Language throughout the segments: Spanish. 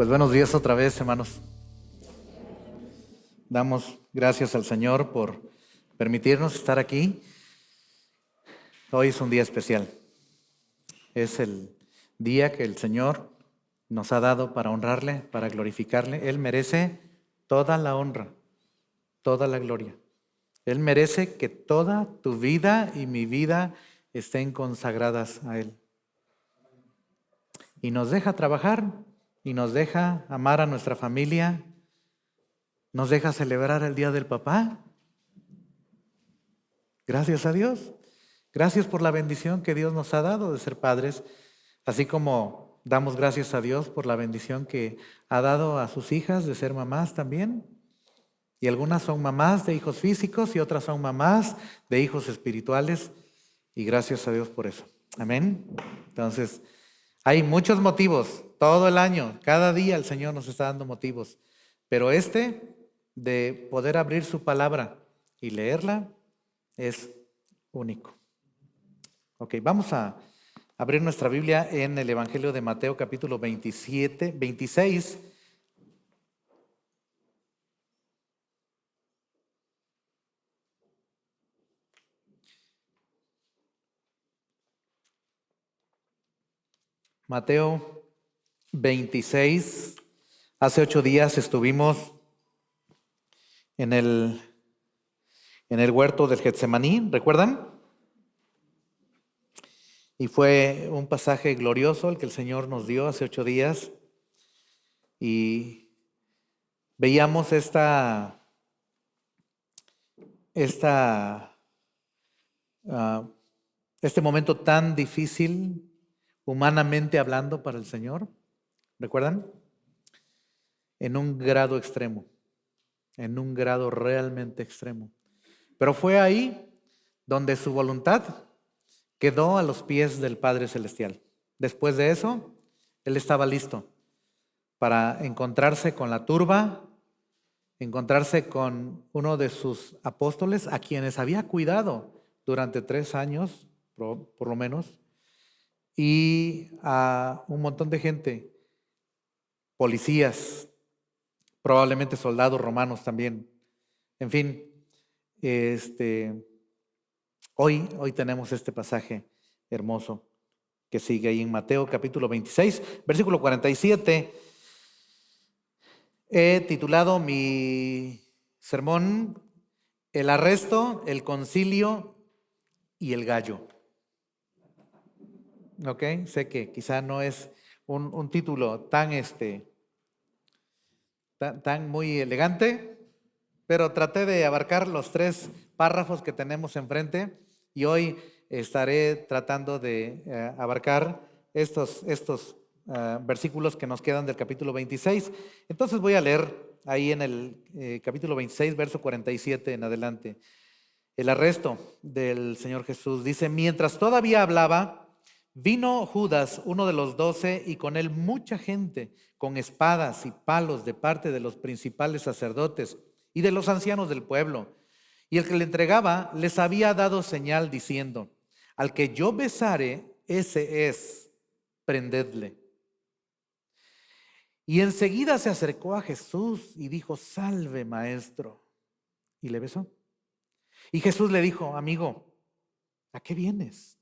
Pues buenos días otra vez, hermanos. Damos gracias al Señor por permitirnos estar aquí. Hoy es un día especial. Es el día que el Señor nos ha dado para honrarle, para glorificarle. Él merece toda la honra, toda la gloria. Él merece que toda tu vida y mi vida estén consagradas a Él. Y nos deja trabajar, y nos deja amar a nuestra familia, nos deja celebrar el Día del Papá. Gracias a Dios. Gracias por la bendición que Dios nos ha dado de ser padres, así como damos gracias a Dios por la bendición que ha dado a sus hijas de ser mamás también. Y algunas son mamás de hijos físicos y otras son mamás de hijos espirituales. Y gracias a Dios por eso. Amén. Entonces, hay muchos motivos todo el año. Cada día el Señor nos está dando motivos. Pero de poder abrir su palabra y leerla es único. Ok, vamos a abrir nuestra Biblia en el Evangelio de Mateo capítulo 26. Mateo 26. Hace 8 días estuvimos en el huerto del Getsemaní, ¿recuerdan? Y fue un pasaje glorioso el que el Señor nos dio hace 8 días. Y veíamos este momento tan difícil, humanamente hablando, para el Señor. ¿Recuerdan? En un grado extremo, en un grado realmente extremo. Pero fue ahí donde su voluntad quedó a los pies del Padre Celestial. Después de eso, Él estaba listo para encontrarse con la turba, encontrarse con uno de sus apóstoles, a quienes había cuidado durante 3 años, por lo menos, y a un montón de gente, policías, probablemente soldados romanos también. En fin, hoy tenemos este pasaje hermoso que sigue ahí en Mateo capítulo 26, versículo 47. He titulado mi sermón El arresto, el concilio y el gallo. Ok, sé que quizá no es un título tan muy elegante, pero traté de abarcar los 3 párrafos que tenemos enfrente y hoy estaré tratando de abarcar estos versículos que nos quedan del capítulo 26. Entonces voy a leer ahí en el capítulo 26, verso 47 en adelante. El arresto del Señor Jesús dice: mientras todavía hablaba, vino Judas, uno de los 12, y con él mucha gente con espadas y palos de parte de los principales sacerdotes y de los ancianos del pueblo. Y el que le entregaba les había dado señal diciendo: al que yo besare, ese es, prendedle. Y enseguida se acercó a Jesús y dijo: salve, maestro. Y le besó. Y Jesús le dijo: amigo, ¿a qué vienes?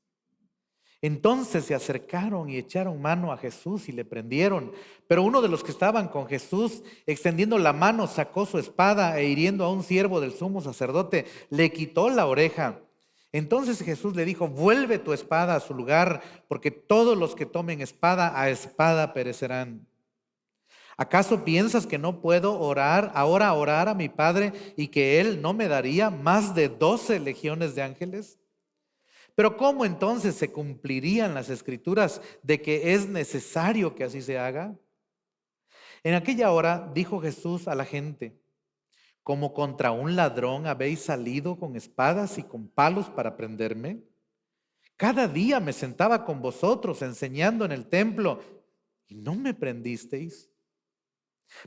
Entonces se acercaron y echaron mano a Jesús y le prendieron. Pero uno de los que estaban con Jesús, extendiendo la mano, sacó su espada e hiriendo a un siervo del sumo sacerdote, le quitó la oreja. Entonces Jesús le dijo: vuelve tu espada a su lugar, porque todos los que tomen espada a espada perecerán. ¿Acaso piensas que no puedo orar a mi Padre y que Él no me daría más de 12 legiones de ángeles? Pero ¿cómo entonces se cumplirían las escrituras de que es necesario que así se haga? En aquella hora dijo Jesús a la gente: ¿como contra un ladrón habéis salido con espadas y con palos para prenderme? Cada día me sentaba con vosotros enseñando en el templo y no me prendisteis.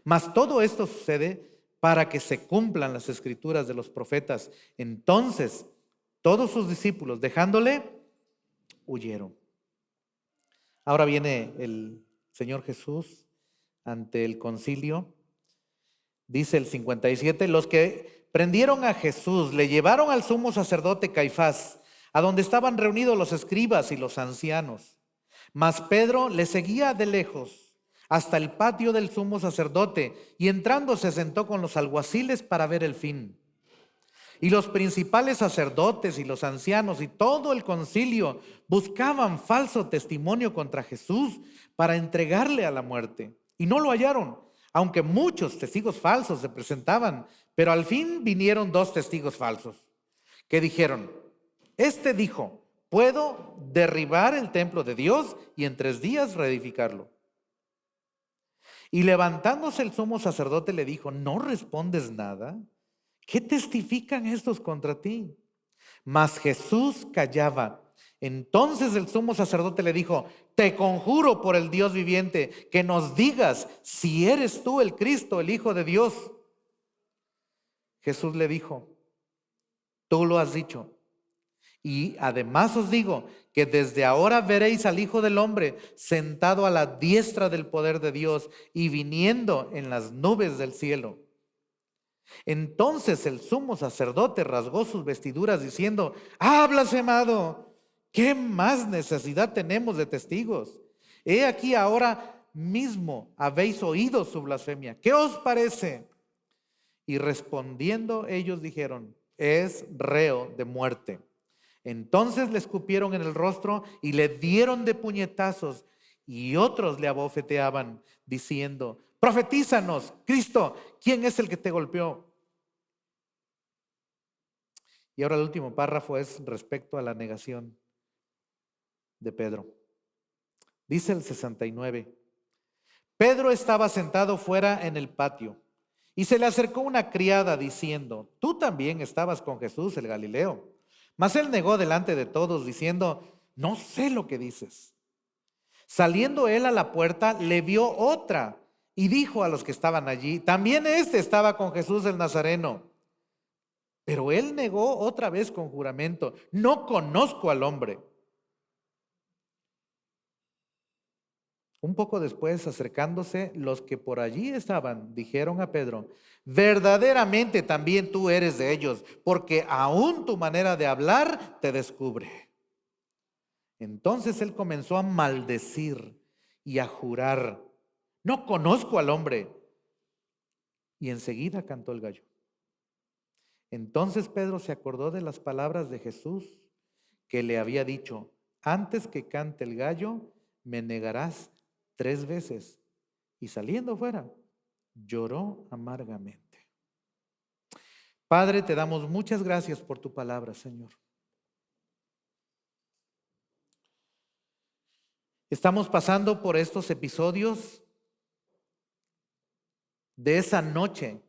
Mas todo esto sucede para que se cumplan las escrituras de los profetas. Entonces todos sus discípulos, dejándole, huyeron. Ahora viene el Señor Jesús ante el concilio. Dice el 57, los que prendieron a Jesús le llevaron al sumo sacerdote Caifás, a donde estaban reunidos los escribas y los ancianos. Mas Pedro le seguía de lejos hasta el patio del sumo sacerdote y entrando se sentó con los alguaciles para ver el fin. Y los principales sacerdotes y los ancianos y todo el concilio buscaban falso testimonio contra Jesús para entregarle a la muerte. Y no lo hallaron, aunque muchos testigos falsos se presentaban. Pero al fin vinieron 2 testigos falsos que dijeron: este dijo, puedo derribar el templo de Dios y en 3 días reedificarlo. Y levantándose el sumo sacerdote le dijo: ¿no respondes nada? ¿Qué testifican estos contra ti? Mas Jesús callaba. Entonces el sumo sacerdote le dijo: te conjuro por el Dios viviente que nos digas si eres tú el Cristo, el Hijo de Dios. Jesús le dijo: tú lo has dicho. Y además os digo que desde ahora veréis al Hijo del Hombre sentado a la diestra del poder de Dios y viniendo en las nubes del cielo. Entonces el sumo sacerdote rasgó sus vestiduras diciendo: ¡ah, blasfemado! ¿Qué más necesidad tenemos de testigos? He aquí ahora mismo habéis oído su blasfemia. ¿Qué os parece? Y respondiendo ellos dijeron: es reo de muerte. Entonces le escupieron en el rostro y le dieron de puñetazos, y otros le abofeteaban diciendo: profetízanos, Cristo, ¿quién es el que te golpeó? Y ahora el último párrafo es respecto a la negación de Pedro. Dice el 69: Pedro estaba sentado fuera en el patio y se le acercó una criada diciendo: tú también estabas con Jesús el Galileo. Mas él negó delante de todos diciendo: no sé lo que dices. Saliendo él a la puerta, le vio otra y dijo a los que estaban allí: también este estaba con Jesús el Nazareno. Pero él negó otra vez con juramento: no conozco al hombre. Un poco después, acercándose, los que por allí estaban dijeron a Pedro: verdaderamente también tú eres de ellos, porque aún tu manera de hablar te descubre. Entonces él comenzó a maldecir y a jurar: no conozco al hombre. Y enseguida cantó el gallo. Entonces Pedro se acordó de las palabras de Jesús que le había dicho: antes que cante el gallo, me negarás 3 veces. Y saliendo fuera, lloró amargamente. Padre, te damos muchas gracias por tu palabra, Señor. Estamos pasando por estos episodios de esa noche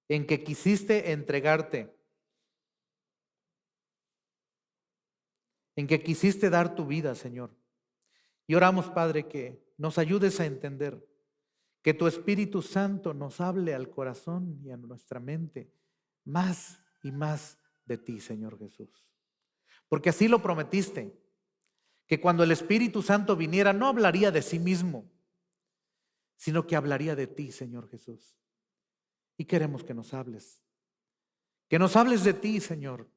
en que quisiste entregarte, en que quisiste dar tu vida, Señor. Y oramos, Padre, que nos ayudes a entender, que tu Espíritu Santo nos hable al corazón y a nuestra mente más y más de ti, Señor Jesús. Porque así lo prometiste, que cuando el Espíritu Santo viniera no hablaría de sí mismo, sino que hablaría de ti, Señor Jesús. Y queremos que nos hables de ti, Señor.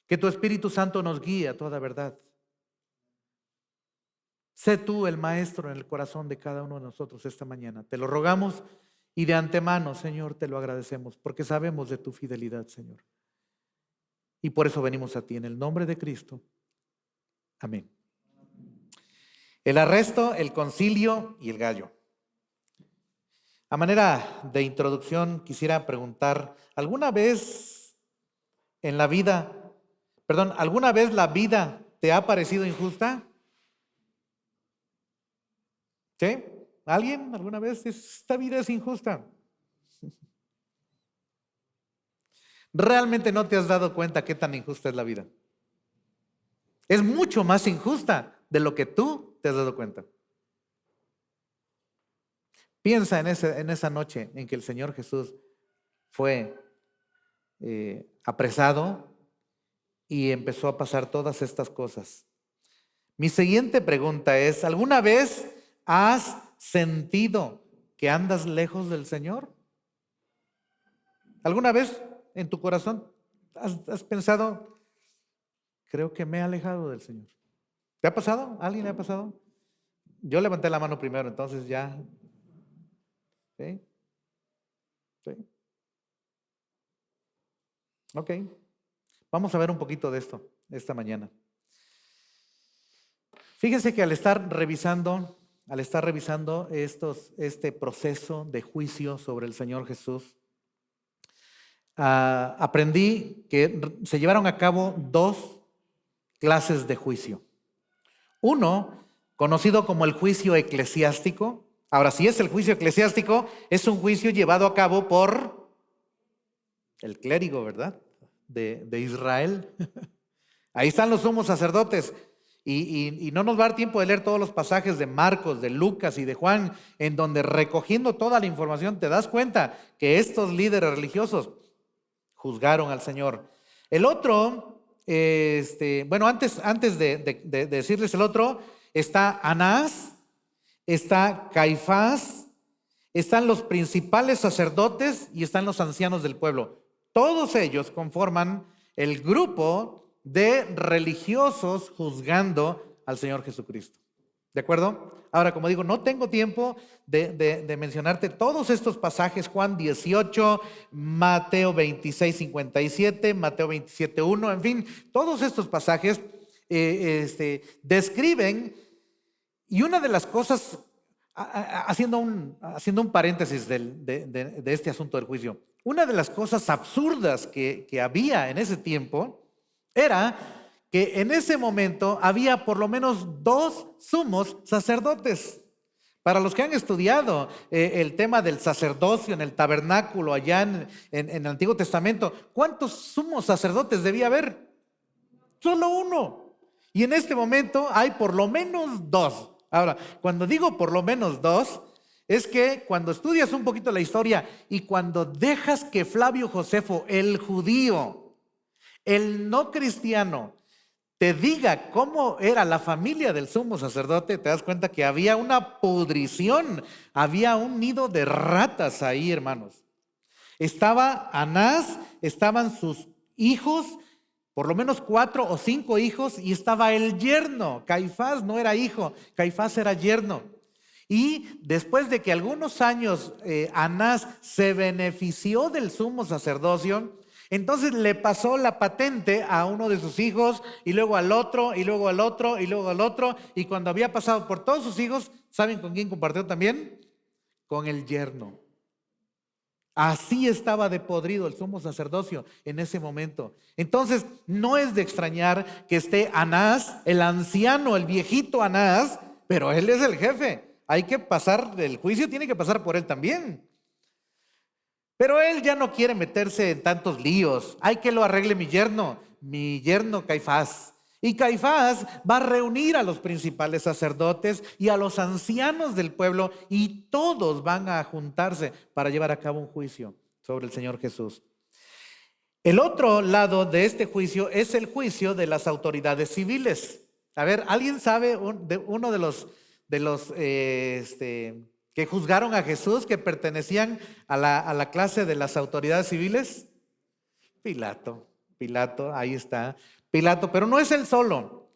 Que tu Espíritu Santo nos guíe a toda verdad. Sé tú el maestro en el corazón de cada uno de nosotros esta mañana. Te lo rogamos y de antemano, Señor, te lo agradecemos, porque sabemos de tu fidelidad, Señor. Y por eso venimos a ti en el nombre de Cristo. Amén. El arresto, el concilio y el gallo. A manera de introducción, quisiera preguntar: ¿alguna vez la vida te ha parecido injusta? ¿Sí? ¿Alguien alguna vez? Esta vida es injusta. ¿Realmente no te has dado cuenta qué tan injusta es la vida? Es mucho más injusta de lo que tú te has dado cuenta. Piensa en esa noche en que el Señor Jesús fue apresado y empezó a pasar todas estas cosas. Mi siguiente pregunta es, ¿alguna vez has sentido que andas lejos del Señor? ¿Alguna vez en tu corazón has pensado, creo que me he alejado del Señor? ¿Te ha pasado? ¿A alguien le ha pasado? Yo levanté la mano primero, entonces ya. ¿Sí? ¿Sí? Ok. Vamos a ver un poquito de esto esta mañana. Fíjense que al estar revisando este proceso de juicio sobre el Señor Jesús, aprendí que se llevaron a cabo dos clases de juicio. Uno, conocido como el juicio eclesiástico. Ahora, si es el juicio eclesiástico, es un juicio llevado a cabo por el clérigo, ¿verdad? De Israel. Ahí están los sumos sacerdotes. Y no nos va a dar tiempo de leer todos los pasajes de Marcos, de Lucas y de Juan, en donde recogiendo toda la información te das cuenta que estos líderes religiosos juzgaron al Señor. El otro, antes de decirles el otro, está Anás, está Caifás, están los principales sacerdotes y están los ancianos del pueblo. Todos ellos conforman el grupo de religiosos juzgando al Señor Jesucristo. ¿De acuerdo? Ahora, como digo, no tengo tiempo de mencionarte todos estos pasajes, Juan 18, Mateo 26, 57, Mateo 27, 1, en fin, todos estos pasajes describen, y una de las cosas, haciendo un paréntesis de este asunto del juicio, una de las cosas absurdas que había en ese tiempo era que en ese momento había por lo menos 2 sumos sacerdotes. Para los que han estudiado el tema del sacerdocio en el tabernáculo allá en el Antiguo Testamento, ¿cuántos sumos sacerdotes debía haber? Solo uno. Y en este momento hay por lo menos 2. Ahora, cuando digo por lo menos 2, es que cuando estudias un poquito la historia y cuando dejas que Flavio Josefo, el judío, el no cristiano, te diga cómo era la familia del sumo sacerdote, te das cuenta que había una pudrición, había un nido de ratas ahí, hermanos. Estaba Anás, estaban sus hijos, por lo menos 4 o 5 hijos, y estaba el yerno. Caifás no era hijo, Caifás era yerno. Y después de que algunos años Anás se benefició del sumo sacerdocio, entonces le pasó la patente a uno de sus hijos, y luego al otro, y luego al otro, y luego al otro, y cuando había pasado por todos sus hijos, ¿saben con quién compartió también? Con el yerno. Así estaba de podrido el sumo sacerdocio en ese momento. Entonces, no es de extrañar que esté Anás, el anciano, el viejito Anás, pero él es el jefe. Hay que pasar, el juicio tiene que pasar por él también. Pero él ya no quiere meterse en tantos líos. Hay que lo arregle mi yerno Caifás. Y Caifás va a reunir a los principales sacerdotes y a los ancianos del pueblo, y todos van a juntarse para llevar a cabo un juicio sobre el Señor Jesús. El otro lado de este juicio es el juicio de las autoridades civiles. A ver, ¿alguien sabe de uno de los que juzgaron a Jesús, que pertenecían a la clase de las autoridades civiles? Pilato, ahí está. Pilato, pero no es él solo.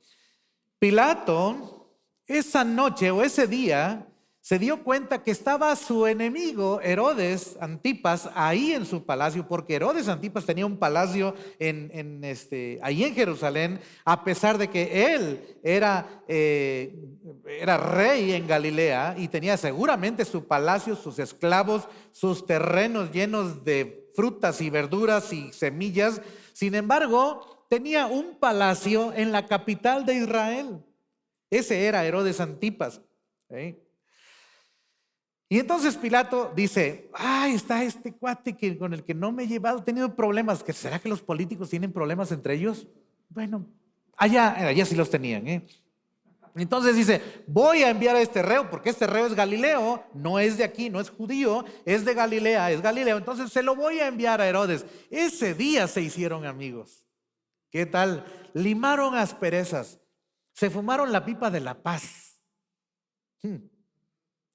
Pilato, esa noche o ese día, se dio cuenta que estaba su enemigo Herodes Antipas ahí en su palacio, porque Herodes Antipas tenía un palacio ahí en Jerusalén, a pesar de que él era rey en Galilea y tenía seguramente su palacio, sus esclavos, sus terrenos llenos de frutas y verduras y semillas. Sin embargo, tenía un palacio en la capital de Israel. Ese era Herodes Antipas. Y entonces Pilato dice, está este cuate con el que no me he llevado, he tenido problemas. ¿Será que los políticos tienen problemas entre ellos? Bueno, allá sí los tenían. Entonces dice, voy a enviar a este reo, porque este reo es Galileo, no es de aquí, no es judío, es de Galilea, es Galileo. Entonces se lo voy a enviar a Herodes. Ese día se hicieron amigos. ¿Qué tal? Limaron asperezas. Se fumaron la pipa de la paz.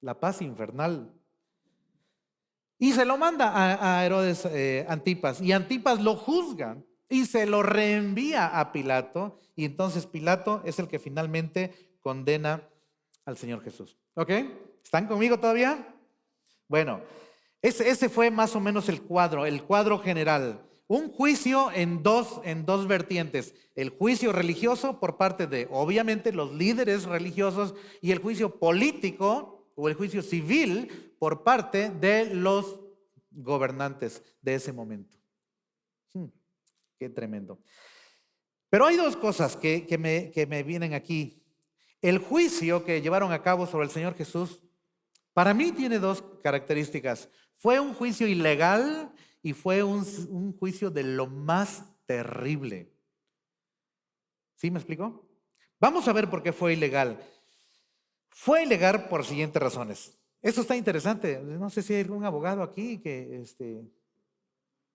La paz infernal. Y se lo manda a Herodes Antipas. Y Antipas lo juzga y se lo reenvía a Pilato. Y entonces Pilato es el que finalmente condena al Señor Jesús. ¿Ok? ¿Están conmigo todavía? Bueno, ese fue más o menos el cuadro general. Un juicio en dos vertientes. El juicio religioso por parte de, obviamente, los líderes religiosos, y el juicio político o el juicio civil por parte de los gobernantes de ese momento. Qué tremendo. Pero hay dos cosas que me vienen aquí. El juicio que llevaron a cabo sobre el Señor Jesús, para mí tiene dos características. Fue un juicio ilegal y fue un juicio de lo más terrible. ¿Sí me explico? Vamos a ver por qué fue ilegal. Fue ilegal por siguientes razones. Esto está interesante. No sé si hay algún abogado aquí que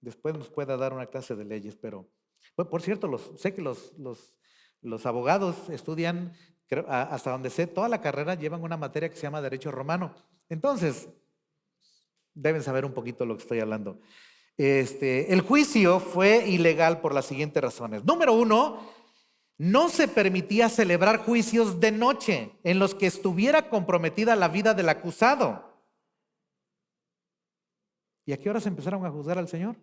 después nos pueda dar una clase de leyes, pero por cierto, sé que los abogados estudian, hasta donde sé, toda la carrera llevan una materia que se llama Derecho Romano. Entonces, deben saber un poquito lo que estoy hablando. El juicio fue ilegal por las siguientes razones. Número uno, no se permitía celebrar juicios de noche en los que estuviera comprometida la vida del acusado. ¿Y a qué horas empezaron a juzgar al Señor?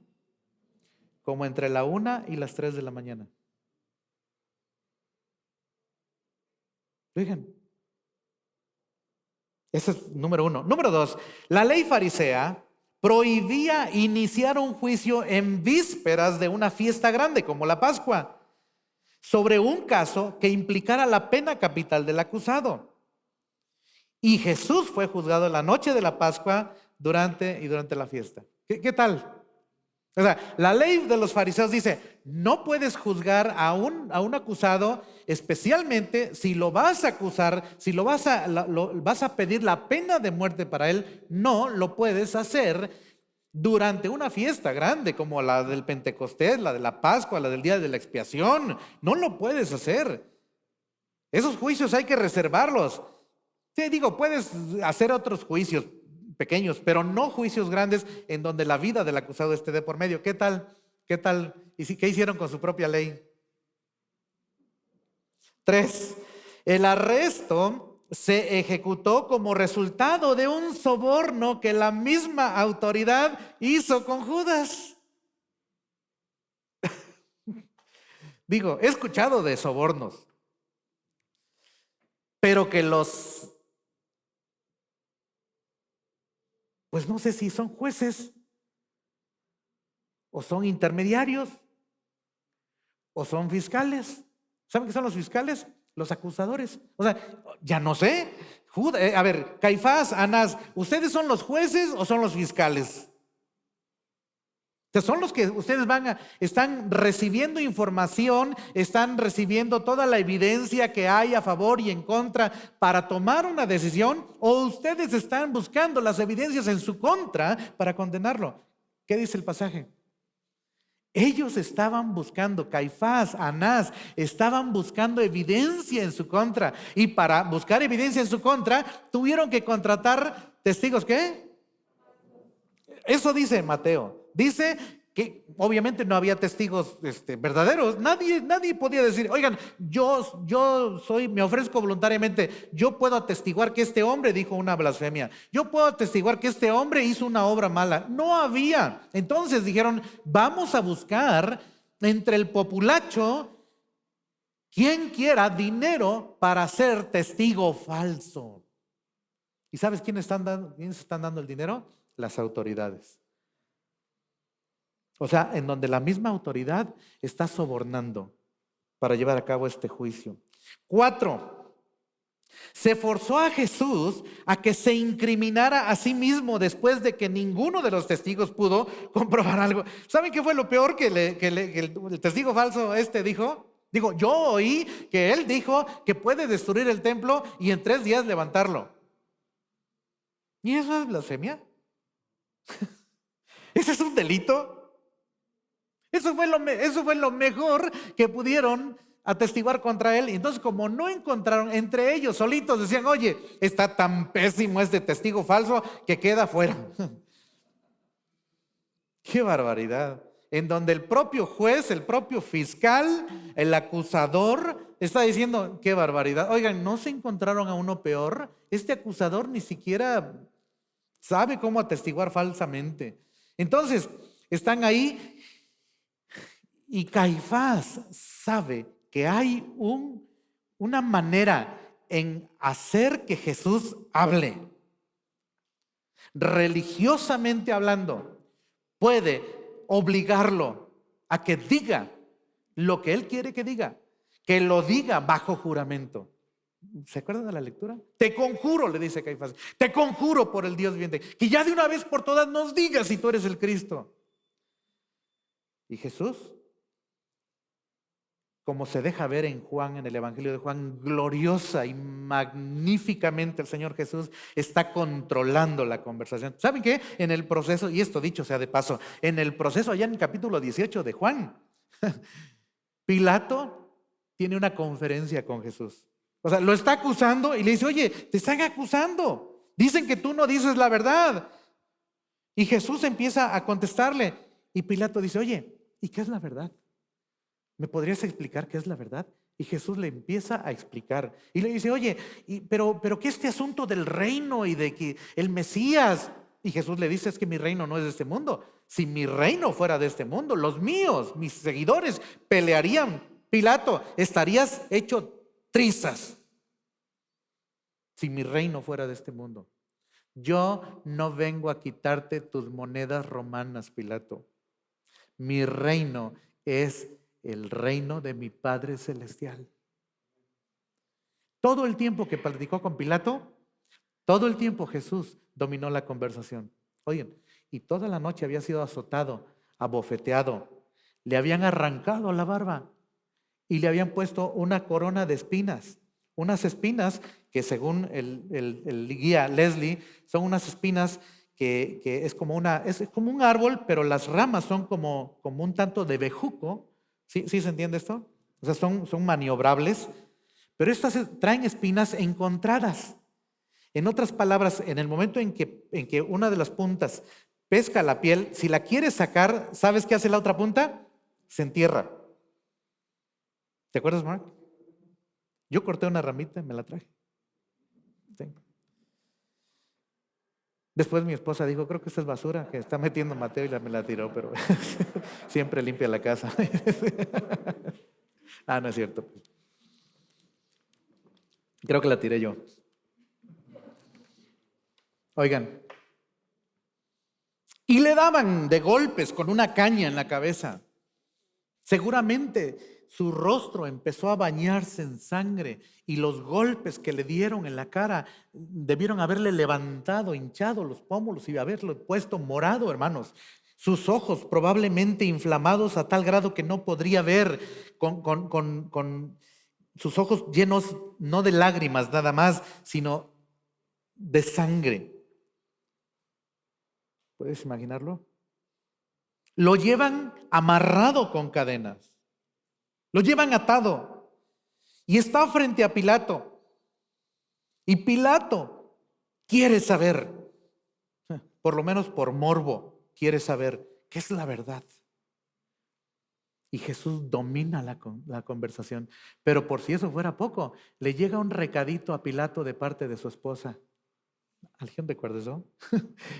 Como entre la 1 y las 3 de la mañana. Fíjense. Ese es número uno. Número dos, la ley farisea prohibía iniciar un juicio en vísperas de una fiesta grande como la Pascua, sobre un caso que implicara la pena capital del acusado. Y Jesús fue juzgado en la noche de la Pascua durante la fiesta. ¿Qué tal? O sea, la ley de los fariseos dice, no puedes juzgar a un acusado, especialmente si lo vas a acusar, si vas a pedir la pena de muerte para él, no lo puedes hacer durante una fiesta grande como la del Pentecostés, la de la Pascua, la del Día de la Expiación. No lo puedes hacer. Esos juicios hay que reservarlos. Te digo, puedes hacer otros juicios pequeños, pero no juicios grandes en donde la vida del acusado esté de por medio. ¿Qué tal? ¿Qué tal? ¿Y qué hicieron con su propia ley? 3. El arresto se ejecutó como resultado de un soborno que la misma autoridad hizo con Judas. Digo, he escuchado de sobornos, pero que pues no sé si son jueces, o son intermediarios, o son fiscales. ¿Saben qué son los fiscales? Los acusadores. O sea, ya no sé. A ver, Caifás, Anás, ¿ustedes son los jueces o son los fiscales? Son los que ustedes están recibiendo información, están recibiendo toda la evidencia que hay a favor y en contra para tomar una decisión, o ustedes están buscando las evidencias en su contra para condenarlo. ¿Qué dice el pasaje? Ellos estaban buscando, Caifás, Anás, estaban buscando evidencia en su contra, y para buscar evidencia en su contra tuvieron que contratar testigos. ¿Qué? Eso dice Mateo. Dice que obviamente no había testigos verdaderos. Nadie podía decir, oigan, me ofrezco voluntariamente, yo puedo atestiguar que este hombre dijo una blasfemia, yo puedo atestiguar que este hombre hizo una obra mala. No había. Entonces dijeron, vamos a buscar entre el populacho quien quiera dinero para ser testigo falso. ¿Y sabes quiénes están dando el dinero? Las autoridades. O sea, en donde la misma autoridad está sobornando para llevar a cabo este juicio. 4. Se forzó a Jesús a que se incriminara a sí mismo después de que ninguno de los testigos pudo comprobar algo. ¿Saben qué fue lo peor que el testigo falso dijo? Digo, yo oí que él dijo que puede destruir el templo y en 3 días levantarlo. ¿Y eso es blasfemia? ¿Ese es un delito? Eso fue lo mejor que pudieron atestiguar contra él. Y entonces, como no encontraron, entre ellos solitos decían, oye, está tan pésimo este testigo falso que queda fuera. ¡Qué barbaridad! En donde el propio juez, el propio fiscal, el acusador está diciendo, ¡qué barbaridad! Oigan, ¿no se encontraron a uno peor? Este acusador ni siquiera sabe cómo atestiguar falsamente. Entonces, están ahí y Caifás sabe que hay una manera en hacer que Jesús hable. Religiosamente hablando, puede obligarlo a que diga lo que él quiere que diga, que lo diga bajo juramento. ¿Se acuerdan de la lectura? Te conjuro, le dice Caifás, te conjuro por el Dios viviente, que ya de una vez por todas nos digas si tú eres el Cristo. Y Jesús, como se deja ver en Juan, en el Evangelio de Juan, gloriosa y magníficamente el Señor Jesús está controlando la conversación. ¿Saben qué? En el proceso, y esto dicho sea de paso, en el proceso allá en el capítulo 18 de Juan, Pilato tiene una conferencia con Jesús. O sea, lo está acusando y le dice, oye, te están acusando. Dicen que tú no dices la verdad. Y Jesús empieza a contestarle. Y Pilato dice, oye, ¿y qué es la verdad? ¿Me podrías explicar qué es la verdad? Y Jesús le empieza a explicar. Y le dice, oye, pero ¿qué este asunto del reino y de que el Mesías? Y Jesús le dice, es que mi reino no es de este mundo. Si mi reino fuera de este mundo, los míos, mis seguidores, pelearían. Pilato, estarías hecho trizas si mi reino fuera de este mundo. Yo no vengo a quitarte tus monedas romanas, Pilato. Mi reino es el reino de mi Padre Celestial. Todo el tiempo que platicó con Pilato, todo el tiempo Jesús dominó la conversación. Oigan, y toda la noche había sido azotado, abofeteado, le habían arrancado la barba y le habían puesto una corona de espinas. Unas espinas que según el guía Leslie, son unas espinas que es como un árbol, pero las ramas son como un tanto de bejuco. ¿Sí se entiende esto? O sea, son maniobrables, pero estas traen espinas encontradas. En otras palabras, en el momento en que una de las puntas pesca la piel, si la quieres sacar, ¿sabes qué hace la otra punta? Se entierra. ¿Te acuerdas, Mark? Yo corté una ramita y me la traje. Sí. Después mi esposa dijo, creo que esta es basura que está metiendo Mateo y me la tiró, pero siempre limpia la casa. No es cierto. Creo que la tiré yo. Oigan. Y le daban de golpes con una caña en la cabeza. Seguramente su rostro empezó a bañarse en sangre y los golpes que le dieron en la cara debieron haberle levantado, hinchado los pómulos y haberlo puesto morado, hermanos. Sus ojos probablemente inflamados a tal grado que no podría ver, con sus ojos llenos no de lágrimas nada más, sino de sangre. ¿Puedes imaginarlo? Lo llevan amarrado con cadenas. Lo llevan atado y está frente a Pilato. Y Pilato quiere saber, por lo menos por morbo, quiere saber qué es la verdad. Y Jesús domina la conversación. Pero por si eso fuera poco, le llega un recadito a Pilato de parte de su esposa. ¿Alguien recuerda eso?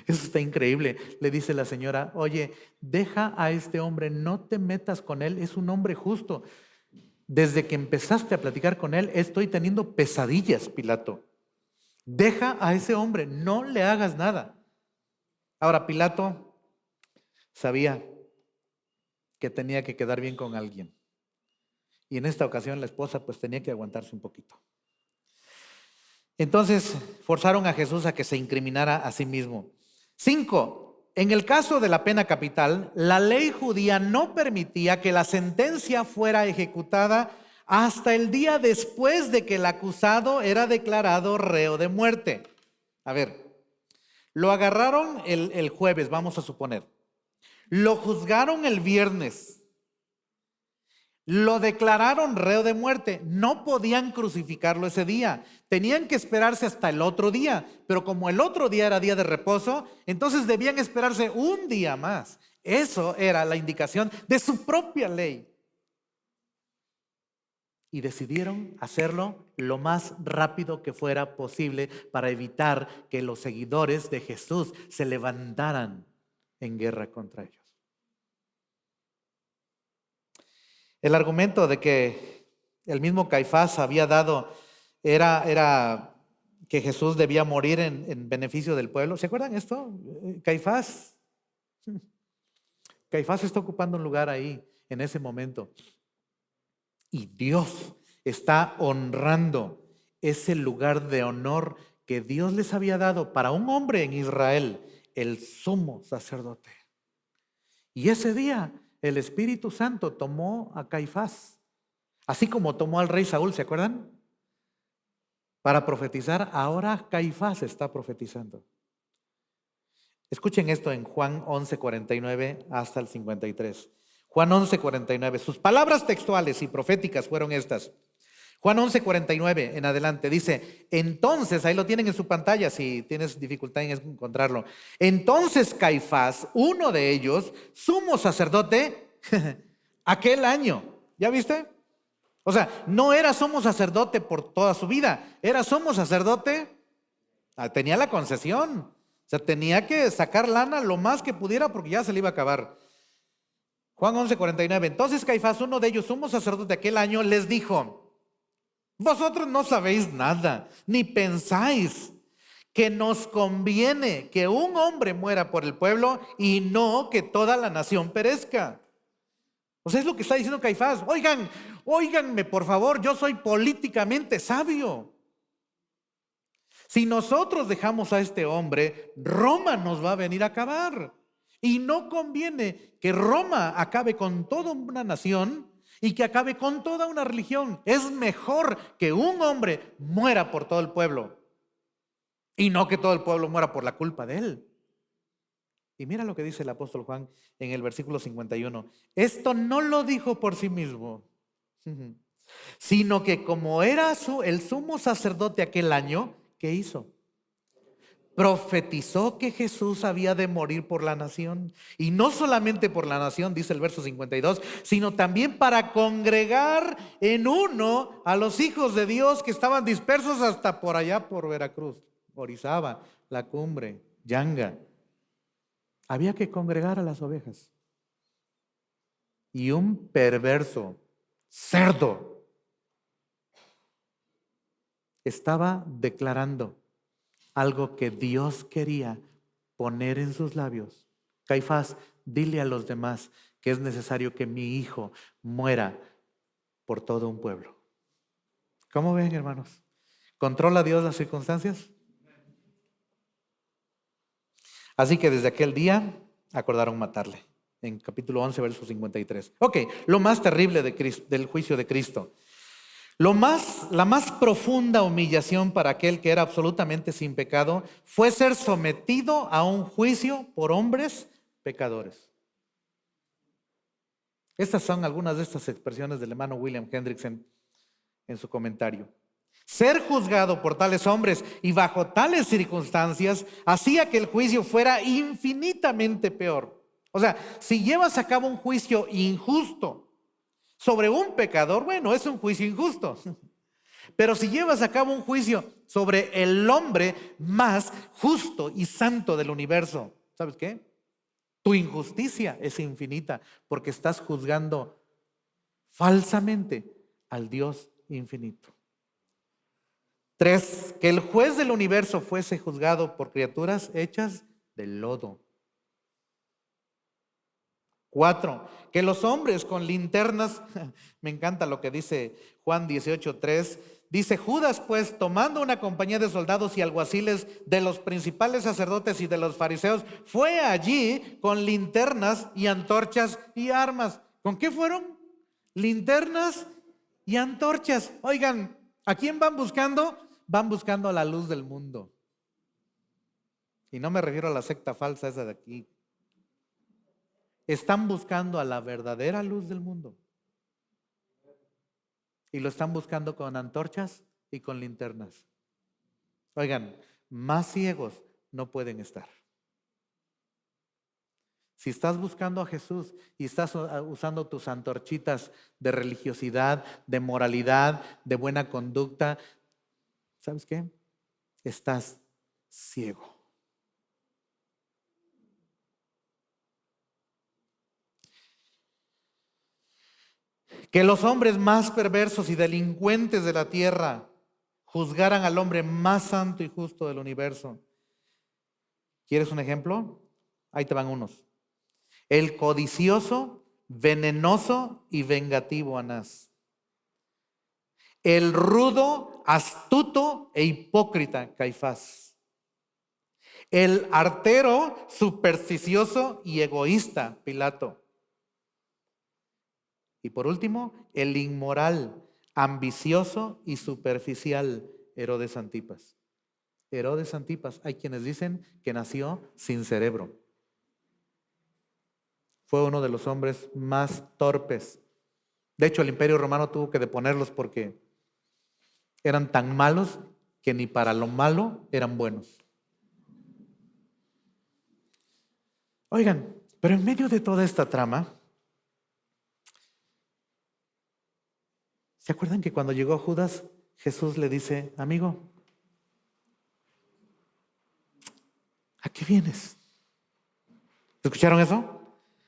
Eso está increíble. Le dice la señora, oye, deja a este hombre, no te metas con él, es un hombre justo. Desde que empezaste a platicar con él, estoy teniendo pesadillas, Pilato. Deja a ese hombre, no le hagas nada. Ahora, Pilato sabía que tenía que quedar bien con alguien. Y en esta ocasión la esposa pues tenía que aguantarse un poquito. Entonces forzaron a Jesús a que se incriminara a sí mismo. 5. En el caso de la pena capital, la ley judía no permitía que la sentencia fuera ejecutada hasta el día después de que el acusado era declarado reo de muerte. A ver, lo agarraron el jueves, vamos a suponer. Lo juzgaron el viernes. Lo declararon reo de muerte. No podían crucificarlo ese día. Tenían que esperarse hasta el otro día. Pero como el otro día era día de reposo, entonces debían esperarse un día más. Eso era la indicación de su propia ley. Y decidieron hacerlo lo más rápido que fuera posible para evitar que los seguidores de Jesús se levantaran en guerra contra ellos. El argumento de que el mismo Caifás había dado era que Jesús debía morir en beneficio del pueblo. ¿Se acuerdan esto? Caifás está ocupando un lugar ahí en ese momento. Y Dios está honrando ese lugar de honor que Dios les había dado para un hombre en Israel, el sumo sacerdote. Y ese día el Espíritu Santo tomó a Caifás, así como tomó al rey Saúl, ¿se acuerdan? Para profetizar. Ahora Caifás está profetizando. Escuchen esto en Juan 11:49 hasta el 53. Juan 11:49. Sus palabras textuales y proféticas fueron estas. Juan 11:49 en adelante dice: entonces, ahí lo tienen en su pantalla si tienes dificultad en encontrarlo. Entonces Caifás, uno de ellos, sumo sacerdote, aquel año. ¿Ya viste? O sea, no era sumo sacerdote por toda su vida, era sumo sacerdote, tenía la concesión. O sea, tenía que sacar lana lo más que pudiera porque ya se le iba a acabar. Juan 11:49. Entonces Caifás, uno de ellos, sumo sacerdote de aquel año, les dijo: vosotros no sabéis nada, ni pensáis que nos conviene que un hombre muera por el pueblo y no que toda la nación perezca. O sea, es lo que está diciendo Caifás. Óiganme por favor, yo soy políticamente sabio. Si nosotros dejamos a este hombre, Roma nos va a venir a acabar. Y no conviene que Roma acabe con toda una nación y que acabe con toda una religión. Es mejor que un hombre muera por todo el pueblo y no que todo el pueblo muera por la culpa de él. Y mira lo que dice el apóstol Juan en el versículo 51. Esto no lo dijo por sí mismo, sino que como era el sumo sacerdote aquel año, ¿qué hizo? Profetizó que Jesús había de morir por la nación. Y no solamente por la nación, dice el verso 52, sino también para congregar en uno a los hijos de Dios que estaban dispersos hasta por allá por Veracruz, Orizaba, La Cumbre, Yanga. Había que congregar a las ovejas. Y un perverso cerdo estaba declarando algo que Dios quería poner en sus labios. Caifás, dile a los demás que es necesario que mi hijo muera por todo un pueblo. ¿Cómo ven, hermanos? ¿Controla Dios las circunstancias? Así que desde aquel día acordaron matarle. En capítulo 11, verso 53. Ok, lo más terrible del juicio de Cristo. La más profunda humillación para aquel que era absolutamente sin pecado fue ser sometido a un juicio por hombres pecadores. Estas son algunas de estas expresiones del hermano William Hendrickson en su comentario. Ser juzgado por tales hombres y bajo tales circunstancias hacía que el juicio fuera infinitamente peor. O sea, si llevas a cabo un juicio injusto sobre un pecador, bueno, es un juicio injusto. Pero si llevas a cabo un juicio sobre el hombre más justo y santo del universo, ¿sabes qué? Tu injusticia es infinita porque estás juzgando falsamente al Dios infinito. 3, que el juez del universo fuese juzgado por criaturas hechas de lodo. 4, que los hombres con linternas, me encanta lo que dice Juan 18:3, dice: Judas pues, tomando una compañía de soldados y alguaciles de los principales sacerdotes y de los fariseos, fue allí con linternas y antorchas y armas. ¿Con qué fueron? Linternas y antorchas. Oigan, ¿a quién van buscando? Van buscando la luz del mundo. Y no me refiero a la secta falsa esa de aquí. Están buscando a la verdadera luz del mundo. y lo están buscando con antorchas y con linternas. Oigan, más ciegos no pueden estar. Si estás buscando a Jesús y estás usando tus antorchitas de religiosidad, de moralidad, de buena conducta, ¿sabes qué? Estás ciego. Que los hombres más perversos y delincuentes de la tierra juzgaran al hombre más santo y justo del universo. ¿Quieres un ejemplo? Ahí te van unos. El codicioso, venenoso y vengativo Anás. El rudo, astuto e hipócrita Caifás. El artero, supersticioso y egoísta Pilato. Y por último, el inmoral, ambicioso y superficial Herodes Antipas. Herodes Antipas, hay quienes dicen que nació sin cerebro. Fue uno de los hombres más torpes. De hecho, el Imperio Romano tuvo que deponerlos porque eran tan malos que ni para lo malo eran buenos. Oigan, pero en medio de toda esta trama, ¿se acuerdan que cuando llegó Judas, Jesús le dice, amigo, ¿a qué vienes? ¿Escucharon eso?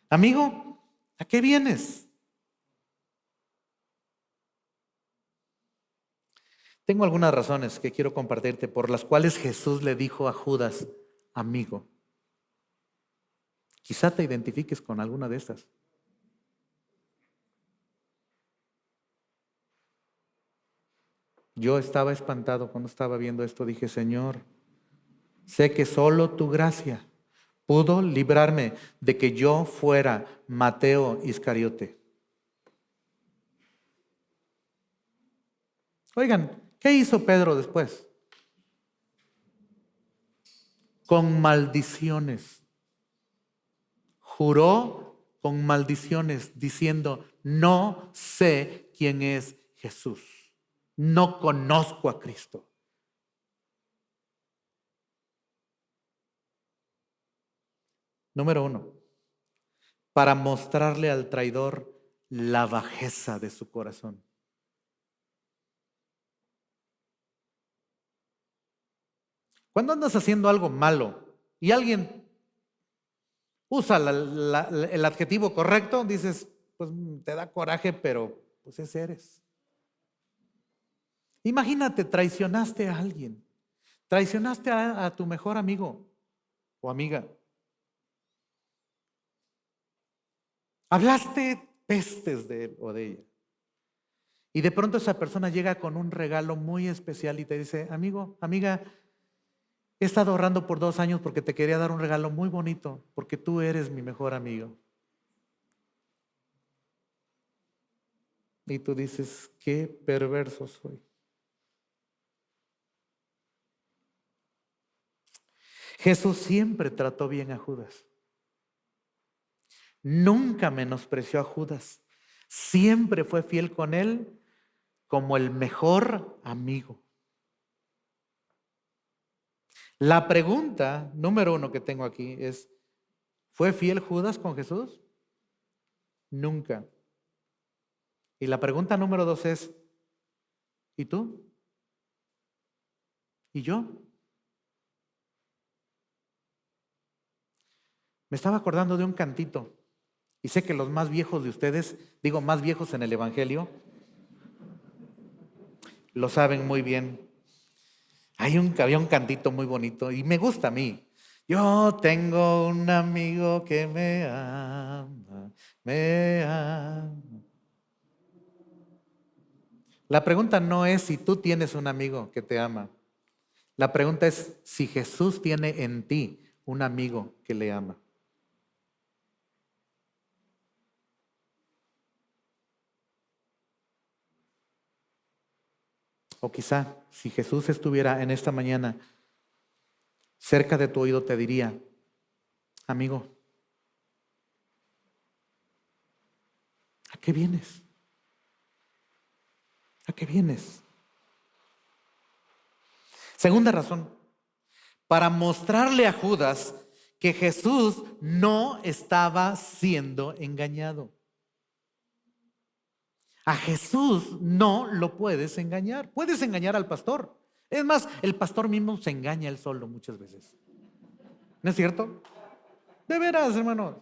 Amigo, ¿a qué vienes? Tengo algunas razones que quiero compartirte por las cuales Jesús le dijo a Judas, amigo. Quizá te identifiques con alguna de estas. Yo estaba espantado cuando estaba viendo esto. Dije, Señor, sé que solo tu gracia pudo librarme de que yo fuera Mateo Iscariote. Oigan, ¿qué hizo Pedro después? Con maldiciones. Juró con maldiciones diciendo, no sé quién es Jesús. No conozco a Cristo. Número 1, para mostrarle al traidor la bajeza de su corazón. Cuando andas haciendo algo malo y alguien usa el adjetivo correcto, dices, pues te da coraje, pero pues ese eres. Imagínate, traicionaste a alguien, traicionaste a tu mejor amigo o amiga. Hablaste pestes de él o de ella. Y de pronto esa persona llega con un regalo muy especial y te dice, amigo, amiga, he estado ahorrando por 2 años porque te quería dar un regalo muy bonito, porque tú eres mi mejor amigo. Y tú dices, qué perverso soy. Jesús siempre trató bien a Judas. Nunca menospreció a Judas. Siempre fue fiel con él como el mejor amigo. La pregunta número 1 que tengo aquí es, ¿fue fiel Judas con Jesús? Nunca. Y la pregunta número 2 es, ¿y tú? ¿Y yo? Me estaba acordando de un cantito. Y sé que los más viejos de ustedes, digo más viejos en el Evangelio, lo saben muy bien. Había un cantito muy bonito y me gusta a mí. Yo tengo un amigo que me ama, me ama. La pregunta no es si tú tienes un amigo que te ama. La pregunta es si Jesús tiene en ti un amigo que le ama. O quizá si Jesús estuviera en esta mañana cerca de tu oído te diría, amigo, ¿a qué vienes? ¿A qué vienes? Segunda razón, para mostrarle a Judas que Jesús no estaba siendo engañado. A Jesús no lo puedes engañar. Puedes engañar al pastor. Es más, el pastor mismo se engaña él solo muchas veces. ¿No es cierto? De veras, hermanos.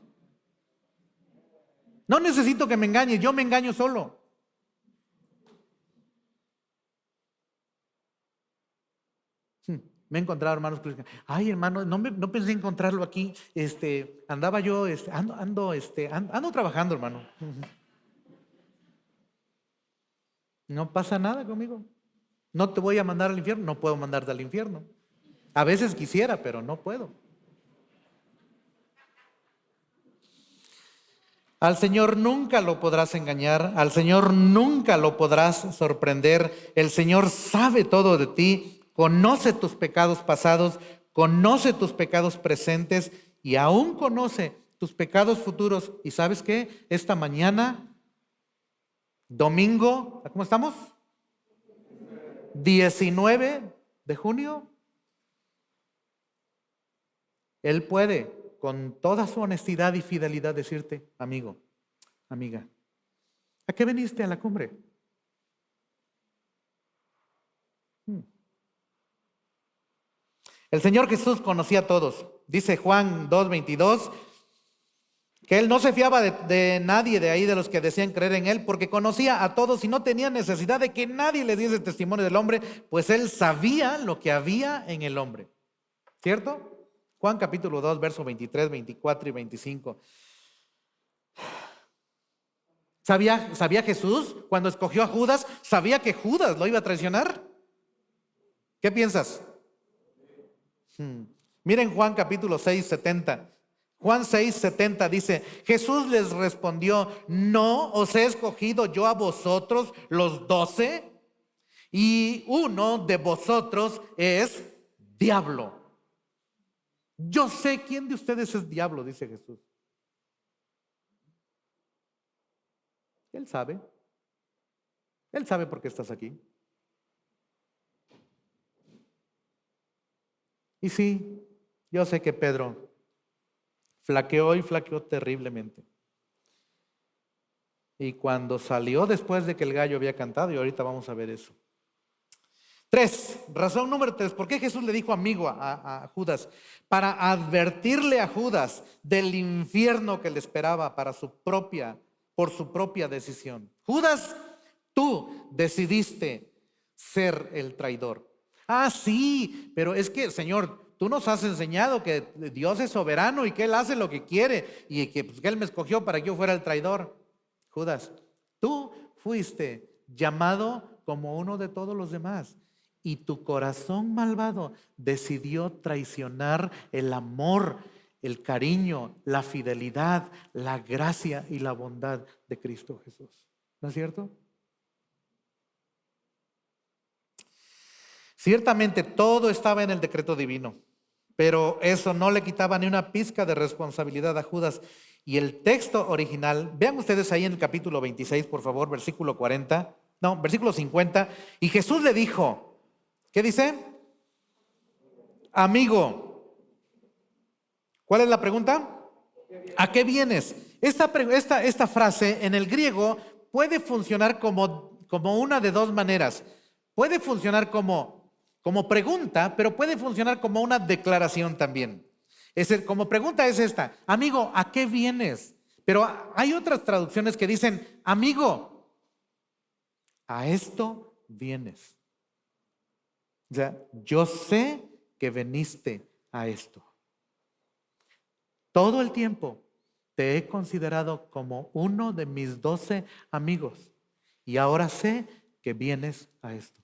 No necesito que me engañes, yo me engaño solo. Me he encontrado hermanos que dicen, ay hermano, no pensé encontrarlo aquí. Andaba yo, ando trabajando, hermano. No pasa nada conmigo. No te voy a mandar al infierno, no puedo mandarte al infierno. A veces quisiera, pero no puedo. Al Señor nunca lo podrás engañar, al Señor nunca lo podrás sorprender. El Señor sabe todo de ti, conoce tus pecados pasados, conoce tus pecados presentes y aún conoce tus pecados futuros. ¿Y sabes qué? Esta mañana, domingo, ¿cómo estamos? 19 de junio. Él puede con toda su honestidad y fidelidad decirte, amigo, amiga, ¿a qué viniste a la cumbre? El Señor Jesús conocía a todos. Dice Juan 2:22 que Él no se fiaba de nadie de ahí, de los que decían creer en Él, porque conocía a todos y no tenía necesidad de que nadie le diese testimonio del hombre, pues Él sabía lo que había en el hombre. ¿Cierto? Juan capítulo 2, versos 23, 24 y 25. ¿Sabía Jesús cuando escogió a Judas? ¿Sabía que Judas lo iba a traicionar? ¿Qué piensas? Miren Juan capítulo 6, 70. Juan 6, 70 dice, Jesús les respondió, ¿no os he escogido yo a vosotros los 12? Y uno de vosotros es diablo. Yo sé quién de ustedes es diablo, dice Jesús. Él sabe. Él sabe por qué estás aquí. Y sí, yo sé que Pedro flaqueó y flaqueó terriblemente. Y cuando salió después de que el gallo había cantado, y ahorita vamos a ver eso. Razón número 3, ¿por qué Jesús le dijo amigo a Judas? Para advertirle a Judas del infierno que le esperaba por su propia decisión. Judas, tú decidiste ser el traidor. Ah, sí, pero es que, Señor, tú nos has enseñado que Dios es soberano y que Él hace lo que quiere y que Él me escogió para que yo fuera el traidor. Judas, tú fuiste llamado como uno de todos los demás. Y tu corazón malvado decidió traicionar el amor, el cariño, la fidelidad, la gracia y la bondad de Cristo Jesús. ¿No es cierto? Ciertamente todo estaba en el decreto divino, pero eso no le quitaba ni una pizca de responsabilidad a Judas. Y el texto original, vean ustedes ahí en el capítulo 26, por favor, versículo 50. Y Jesús le dijo, ¿qué dice? Amigo. ¿Cuál es la pregunta? ¿A qué vienes? Esta frase en el griego puede funcionar como una de dos maneras. Puede funcionar como pregunta, pero puede funcionar como una declaración también. Como pregunta es esta: amigo, ¿a qué vienes? Pero hay otras traducciones que dicen, amigo, a esto vienes. O sea, yo sé que veniste a esto. Todo el tiempo te he considerado como uno de mis 12 amigos y ahora sé que vienes a esto.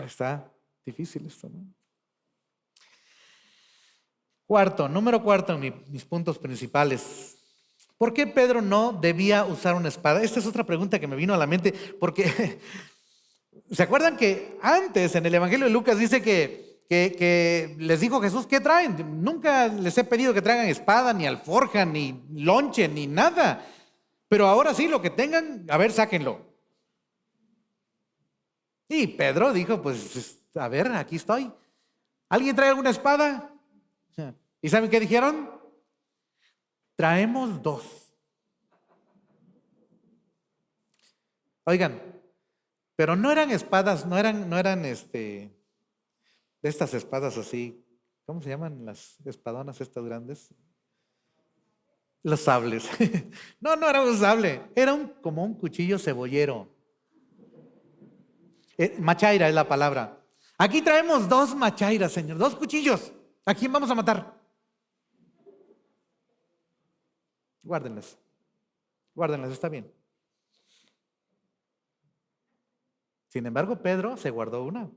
Está difícil esto, ¿no? Número cuarto, mis puntos principales. ¿Por qué Pedro no debía usar una espada? Esta es otra pregunta que me vino a la mente, porque ¿se acuerdan que antes en el Evangelio de Lucas dice que les dijo Jesús, ¿qué traen? Nunca les he pedido que traigan espada, ni alforja, ni lonche, ni nada. Pero ahora sí, lo que tengan, a ver, sáquenlo. Y Pedro dijo, pues, a ver, aquí estoy. ¿Alguien trae alguna espada? ¿Y saben qué dijeron? Traemos dos. Oigan, pero no eran espadas, no eran de estas espadas así. ¿Cómo se llaman las espadonas estas grandes? Los sables. No, no era un sable, era como un cuchillo cebollero. Machaira es la palabra. Aquí traemos dos machairas, Señor, dos cuchillos. ¿A quién vamos a matar? Guárdenlas. Guárdenlas, está bien. Sin embargo, Pedro se guardó una.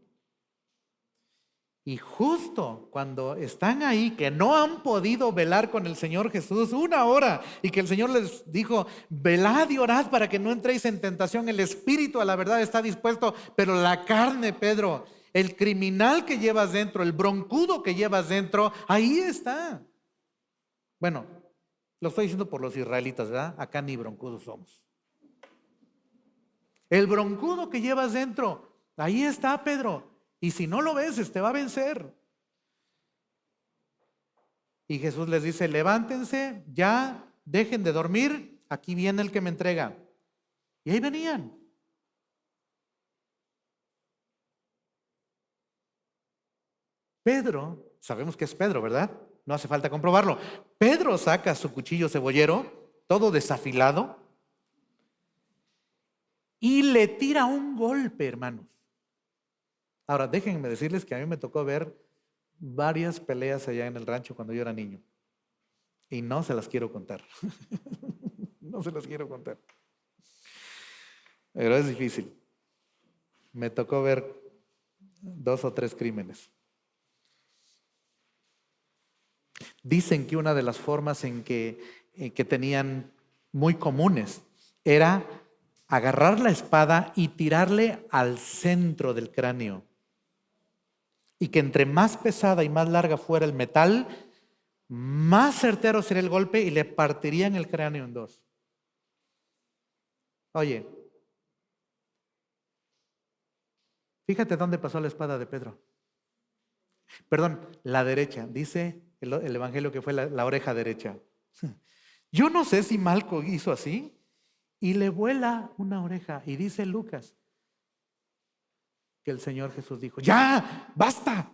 Y justo cuando están ahí, que no han podido velar con el Señor Jesús 1 hora, y que el Señor les dijo, velad y orad para que no entréis en tentación, el espíritu a la verdad está dispuesto, pero la carne, Pedro, el criminal que llevas dentro, el broncudo que llevas dentro, ahí está. Bueno, lo estoy diciendo por los israelitas, ¿verdad? Acá ni broncudos somos. El broncudo que llevas dentro, ahí está, Pedro. Y si no lo vences, te va a vencer. Y Jesús les dice, levántense, ya, dejen de dormir, aquí viene el que me entrega. Y ahí venían. Pedro, sabemos que es Pedro, ¿verdad? No hace falta comprobarlo. Pedro saca su cuchillo cebollero, todo desafilado, y le tira un golpe, hermanos. Ahora, déjenme decirles que a mí me tocó ver varias peleas allá en el rancho cuando yo era niño. Y no se las quiero contar. No se las quiero contar. Pero es difícil. Me tocó ver 2 o 3 crímenes. Dicen que una de las formas en que tenían muy comunes era agarrar la espada y tirarle al centro del cráneo. Y que entre más pesada y más larga fuera el metal, más certero sería el golpe y le partirían el cráneo en dos. Oye, fíjate dónde pasó la espada de Pedro. Perdón, la derecha. Dice el evangelio que fue la oreja derecha. Yo no sé si Malco hizo así y le vuela una oreja. Y dice Lucas que el Señor Jesús dijo, ya, basta.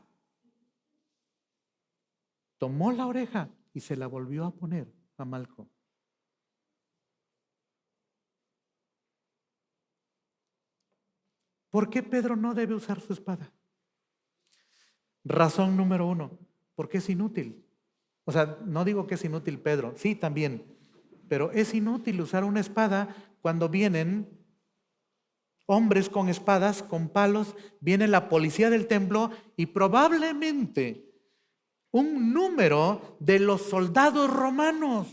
Tomó la oreja y se la volvió a poner a Malco. ¿Por qué Pedro no debe usar su espada? Razón número 1, porque es inútil. O sea, no digo que es inútil Pedro, sí también, pero es inútil usar una espada cuando vienen hombres con espadas, con palos, viene la policía del templo y probablemente un número de los soldados romanos.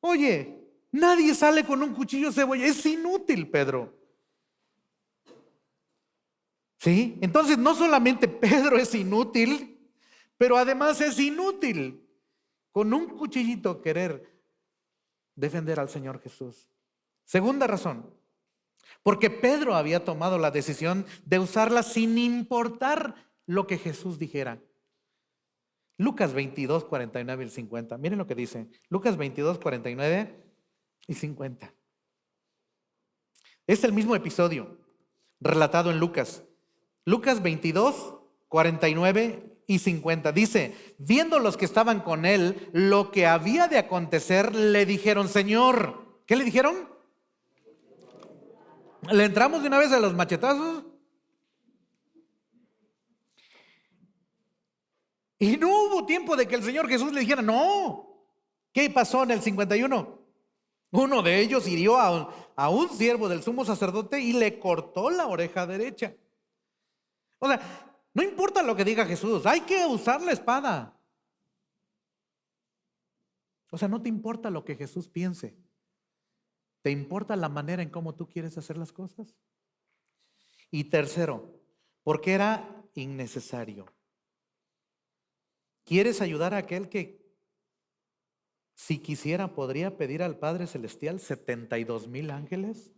Oye, nadie sale con un cuchillo cebolla, es inútil, Pedro. ¿Sí? Entonces no solamente Pedro es inútil, pero además es inútil con un cuchillito querer defender al Señor Jesús. Segunda razón, porque Pedro había tomado la decisión de usarla sin importar lo que Jesús dijera. Lucas 22, 49 y 50. Miren lo que dice. Lucas 22, 49 y 50. Es el mismo episodio relatado en Lucas. Lucas 22, 49 y 50. Dice, viendo los que estaban con él lo que había de acontecer, le dijeron, Señor, ¿qué le dijeron? ¿Le entramos de una vez a los machetazos? Y no hubo tiempo de que el Señor Jesús le dijera, no. ¿Qué pasó en el 51? Uno de ellos hirió a un siervo del sumo sacerdote y le cortó la oreja derecha. O sea, no importa lo que diga Jesús, hay que usar la espada. O sea, no te importa lo que Jesús piense. ¿Te importa la manera en cómo tú quieres hacer las cosas? Y tercero, porque era innecesario. ¿Quieres ayudar a aquel que, si quisiera, podría pedir al Padre Celestial 72,000 ángeles?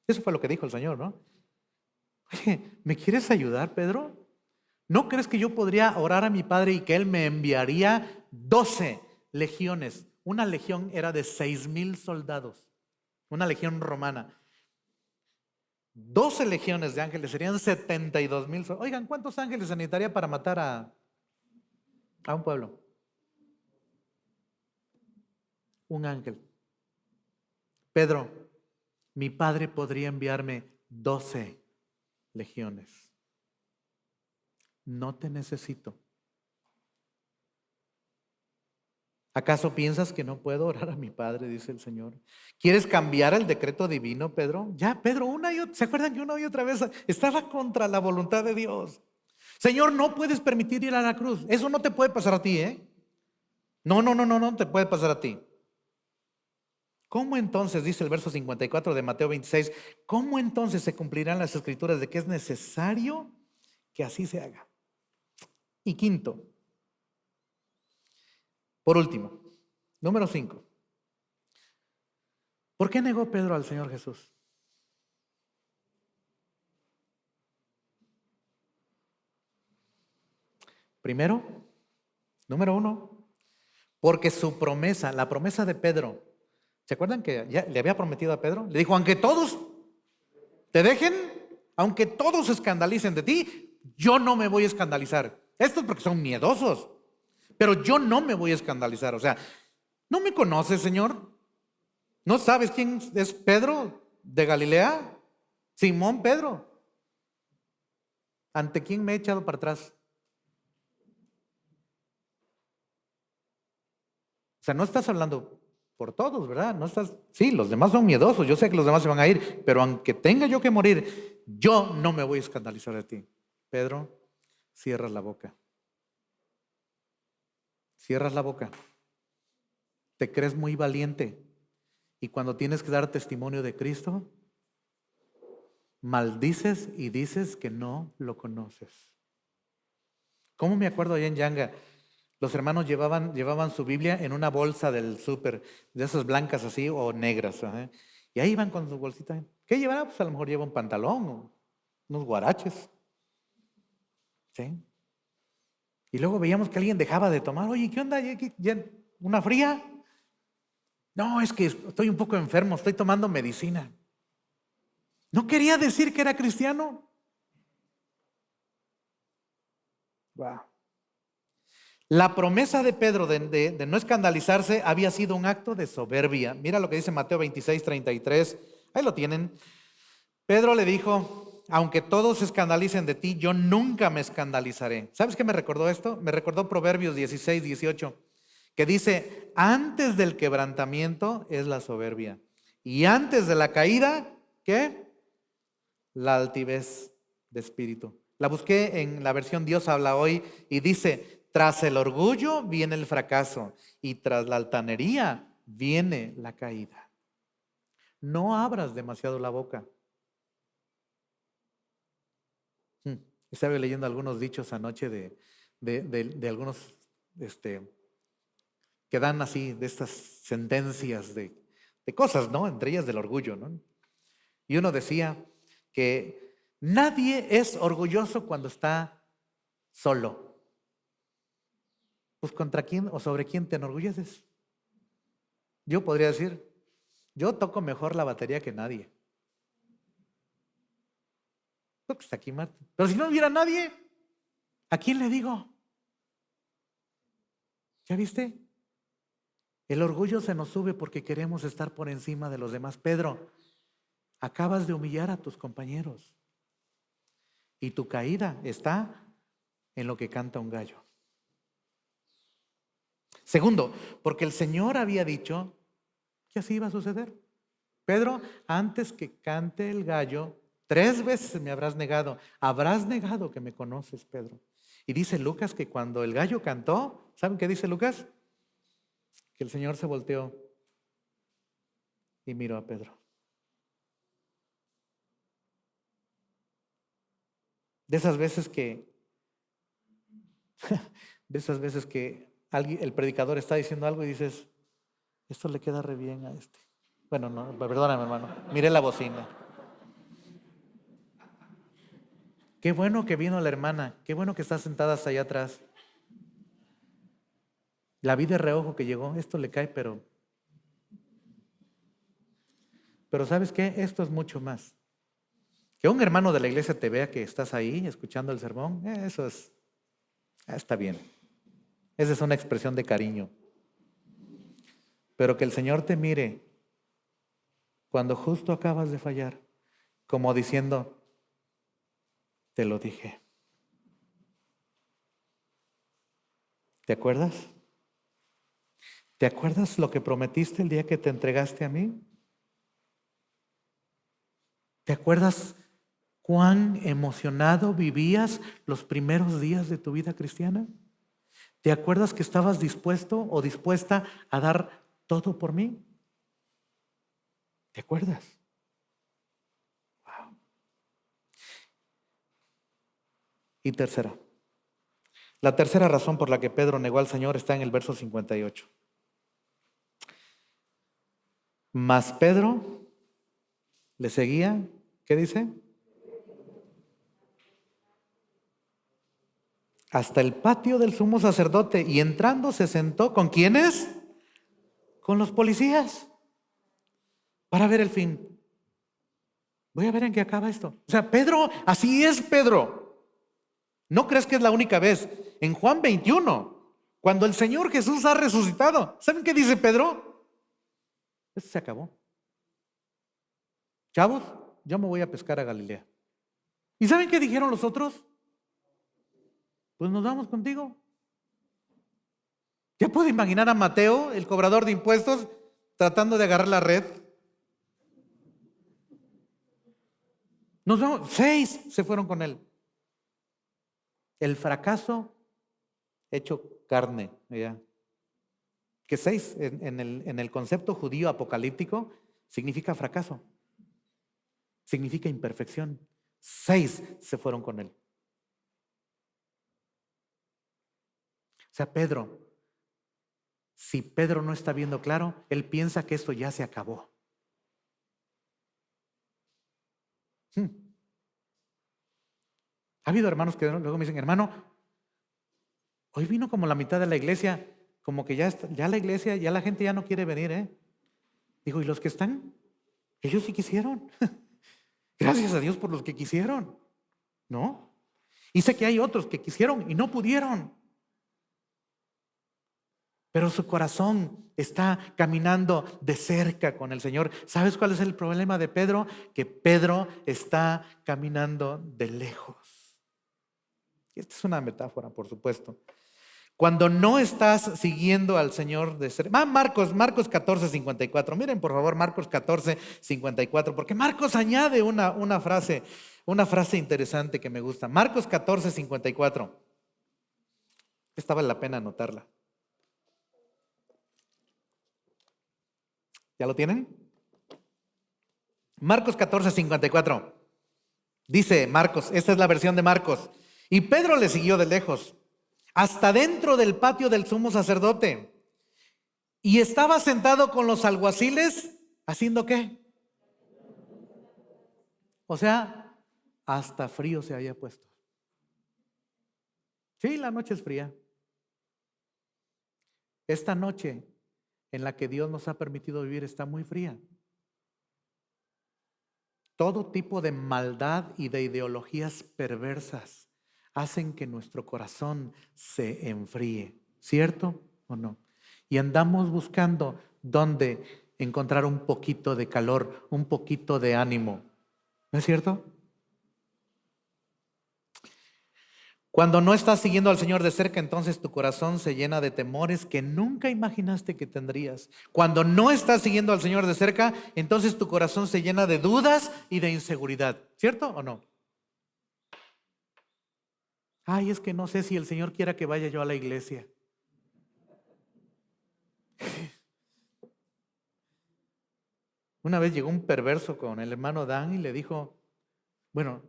Eso fue lo que dijo el Señor, ¿no? Oye, ¿me quieres ayudar, Pedro? ¿No crees que yo podría orar a mi Padre y que Él me enviaría 12 legiones? Una legión era de 6,000 soldados, una legión romana. 12 legiones de ángeles serían 72,000 soldados. Oigan, ¿cuántos ángeles se necesitaría para matar a un pueblo? Un ángel. Pedro, mi Padre podría enviarme 12 legiones. No te necesito. ¿Acaso piensas que no puedo orar a mi Padre? Dice el Señor. ¿Quieres cambiar el decreto divino, Pedro? Ya, Pedro, ¿se acuerdan que una y otra vez estaba contra la voluntad de Dios? Señor, no puedes permitir ir a la cruz. Eso no te puede pasar a ti, ¿eh? No te puede pasar a ti. ¿Cómo entonces, dice el verso 54 de Mateo 26, cómo entonces se cumplirán las escrituras de que es necesario que así se haga? Y quinto, por último, número 5. ¿Por qué negó Pedro al Señor Jesús? Primero, número 1, porque su promesa, la promesa de Pedro, ¿se acuerdan que ya le había prometido a Pedro? Le dijo, aunque todos te dejen, aunque todos se escandalicen de ti, yo no me voy a escandalizar. Esto es porque son miedosos, pero yo no me voy a escandalizar. O sea, ¿no me conoces, Señor? ¿No sabes quién es Pedro de Galilea? Simón Pedro. ¿Ante quién me he echado para atrás? O sea, no estás hablando por todos, ¿verdad? No estás, sí, los demás son miedosos, yo sé que los demás se van a ir, pero aunque tenga yo que morir, yo no me voy a escandalizar de ti. Pedro, cierras la boca. Cierras la boca. Te crees muy valiente y cuando tienes que dar testimonio de Cristo, maldices y dices que no lo conoces. ¿Cómo me acuerdo allá en Yanga? Los hermanos llevaban su Biblia en una bolsa del súper, de esas blancas así o negras. ¿Eh? Y ahí iban con su bolsita. ¿Qué llevará? Pues a lo mejor lleva un pantalón o unos guaraches. ¿Sí? Y luego veíamos que alguien dejaba de tomar. Oye, ¿qué onda? ¿Ya una fría? No, es que estoy un poco enfermo, estoy tomando medicina. ¿No quería decir que era cristiano? Wow. La promesa de Pedro de no escandalizarse había sido un acto de soberbia. Mira lo que dice Mateo 26:33. Ahí lo tienen. Pedro le dijo, aunque todos se escandalicen de ti, yo nunca me escandalizaré. ¿Sabes qué me recordó esto? Me recordó Proverbios 16:18, que dice, antes del quebrantamiento es la soberbia. Y antes de la caída, ¿qué? La altivez de espíritu. La busqué en la versión Dios habla hoy y dice, tras el orgullo viene el fracaso y tras la altanería viene la caída. No abras demasiado la boca. Estaba leyendo algunos dichos anoche de algunos que dan así de estas sentencias de cosas, ¿no? Entre ellas del orgullo, ¿no? Y uno decía que nadie es orgulloso cuando está solo. Pues ¿contra quién o sobre quién te enorgulleces? Yo podría decir, yo toco mejor la batería que nadie. Creo que está aquí Marta. Pero si no hubiera nadie, ¿a quién le digo? ¿Ya viste? El orgullo se nos sube porque queremos estar por encima de los demás. Pedro, acabas de humillar a tus compañeros y tu caída está en lo que canta un gallo. Segundo, porque el Señor había dicho que así iba a suceder. Pedro, antes que cante el gallo, 3 veces me habrás negado que me conoces, Pedro. Y dice Lucas que cuando el gallo cantó, ¿saben qué dice Lucas? Que el Señor se volteó y miró a Pedro. De esas veces que el predicador está diciendo algo y dices, esto le queda re bien a este. Bueno, no, perdóname, hermano, miré la bocina. Qué bueno que vino la hermana, qué bueno que está sentada hasta allá atrás. La vi de reojo que llegó, esto le cae, pero ¿sabes qué? Esto es mucho más. Que un hermano de la iglesia te vea que estás ahí escuchando el sermón, eso está bien. Esa es una expresión de cariño. Pero que el Señor te mire cuando justo acabas de fallar, como diciendo, te lo dije. ¿Te acuerdas? ¿Te acuerdas lo que prometiste el día que te entregaste a mí? ¿Te acuerdas cuán emocionado vivías los primeros días de tu vida cristiana? ¿Te acuerdas que estabas dispuesto o dispuesta a dar todo por mí? ¿Te acuerdas? Wow. Y tercera. La tercera razón por la que Pedro negó al Señor está en el verso 58. Mas Pedro le seguía, ¿qué dice? Hasta el patio del sumo sacerdote y entrando se sentó ¿con quiénes? Con los policías para ver el fin. Voy a ver en qué acaba esto. O sea, Pedro, así es Pedro. ¿No crees que es la única vez? En Juan 21, cuando el Señor Jesús ha resucitado, ¿saben qué dice Pedro? Esto se acabó. Chavos, yo me voy a pescar a Galilea. ¿Y saben qué dijeron los otros? Pues nos vamos contigo. Ya puedo imaginar a Mateo, el cobrador de impuestos, tratando de agarrar la red. Nos vamos, 6 se fueron con él. El fracaso hecho carne, ¿ya? Que 6 en el concepto judío apocalíptico significa fracaso, significa imperfección. 6 se fueron con él. O sea, Pedro, si Pedro no está viendo claro, él piensa que esto ya se acabó. Ha habido hermanos que luego me dicen, hermano, hoy vino como la mitad de la iglesia, como que ya la iglesia, ya la gente ya no quiere venir, ¿eh? Digo, ¿y los que están? Ellos sí quisieron. Gracias a Dios por los que quisieron, ¿no? Y sé que hay otros que quisieron y no pudieron. Pero su corazón está caminando de cerca con el Señor. ¿Sabes cuál es el problema de Pedro? Que Pedro está caminando de lejos. Esta es una metáfora, por supuesto. Cuando no estás siguiendo al Señor de cerca. Marcos 14:54. Miren, por favor, Marcos 14:54, porque Marcos añade una frase interesante que me gusta. Marcos 14:54. Esta vale la pena anotarla. ¿Ya lo tienen? Marcos 14:54. Dice Marcos, esta es la versión de Marcos. Y Pedro le siguió de lejos, hasta dentro del patio del sumo sacerdote. Y estaba sentado con los alguaciles, ¿haciendo qué? O sea, hasta frío se había puesto. Sí, la noche es fría. Esta noche en la que Dios nos ha permitido vivir está muy fría. Todo tipo de maldad y de ideologías perversas hacen que nuestro corazón se enfríe, ¿cierto o no? Y andamos buscando dónde encontrar un poquito de calor, un poquito de ánimo, ¿no es cierto? Cuando no estás siguiendo al Señor de cerca, entonces tu corazón se llena de temores que nunca imaginaste que tendrías. Cuando no estás siguiendo al Señor de cerca, entonces tu corazón se llena de dudas y de inseguridad. ¿Cierto o no? Ay, es que no sé si el Señor quiera que vaya yo a la iglesia. Una vez llegó un perverso con el hermano Dan y le dijo, bueno,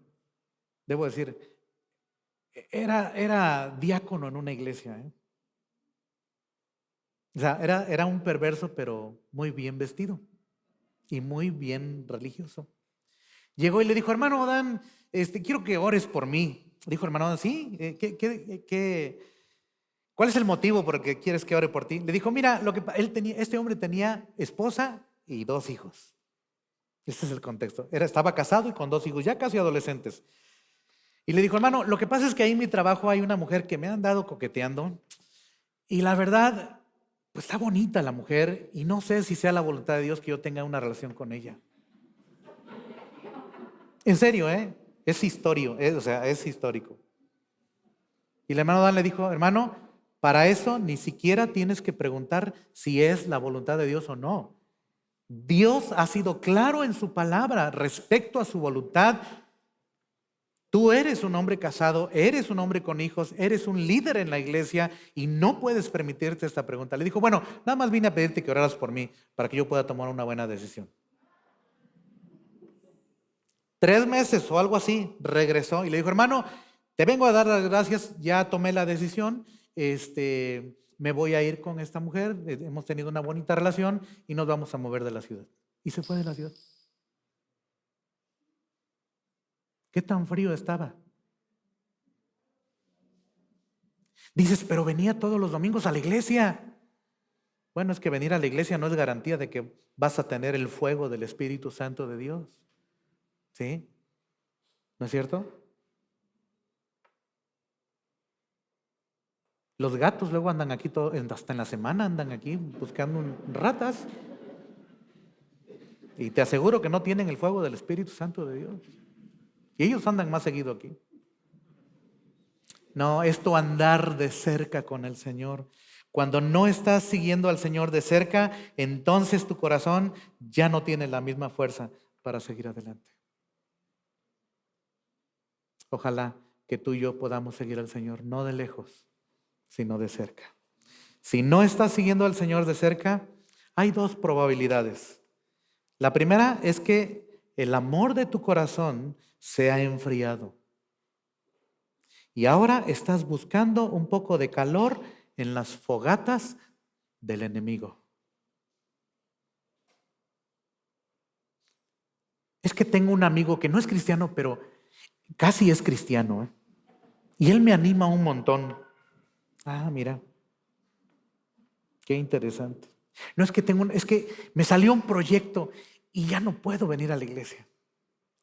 debo decir, era diácono en una iglesia, ¿eh? O sea, era un perverso, pero muy bien vestido y muy bien religioso. Llegó y le dijo, hermano Dan, quiero que ores por mí. Dijo el hermano, sí, ¿cuál es el motivo por el que quieres que ore por ti? Le dijo, mira, este hombre tenía esposa y 2 hijos. Este es el contexto. Estaba casado y con 2 hijos, ya casi adolescentes. Y le dijo, hermano, lo que pasa es que ahí en mi trabajo hay una mujer que me han dado coqueteando y la verdad, pues está bonita la mujer y no sé si sea la voluntad de Dios que yo tenga una relación con ella. En serio, es histórico, es histórico. Y el hermano Dan le dijo, hermano, para eso ni siquiera tienes que preguntar si es la voluntad de Dios o no. Dios ha sido claro en su palabra respecto a su voluntad. Tú eres un hombre casado, eres un hombre con hijos, eres un líder en la iglesia y no puedes permitirte esta pregunta. Le dijo, bueno, nada más vine a pedirte que oraras por mí para que yo pueda tomar una buena decisión. 3 meses o algo así, regresó y le dijo, hermano, te vengo a dar las gracias, ya tomé la decisión, me voy a ir con esta mujer, hemos tenido una bonita relación y nos vamos a mover de la ciudad. Y se fue de la ciudad. ¿Qué tan frío estaba? Dices, pero venía todos los domingos a la iglesia. Bueno, es que venir a la iglesia no es garantía de que vas a tener el fuego del Espíritu Santo de Dios. ¿Sí? ¿No es cierto? Los gatos luego andan aquí, hasta en la semana andan aquí buscando ratas. Y te aseguro que no tienen el fuego del Espíritu Santo de Dios. Y ellos andan más seguido aquí. No, esto andar de cerca con el Señor. Cuando no estás siguiendo al Señor de cerca, entonces tu corazón ya no tiene la misma fuerza para seguir adelante. Ojalá que tú y yo podamos seguir al Señor, no de lejos, sino de cerca. Si no estás siguiendo al Señor de cerca, hay 2 probabilidades. La primera es que el amor de tu corazón se ha enfriado. Y ahora estás buscando un poco de calor en las fogatas del enemigo. Es que tengo un amigo que no es cristiano, pero casi es cristiano, y él me anima un montón. Ah, mira, qué interesante. No es que es que me salió un proyecto y ya no puedo venir a la iglesia.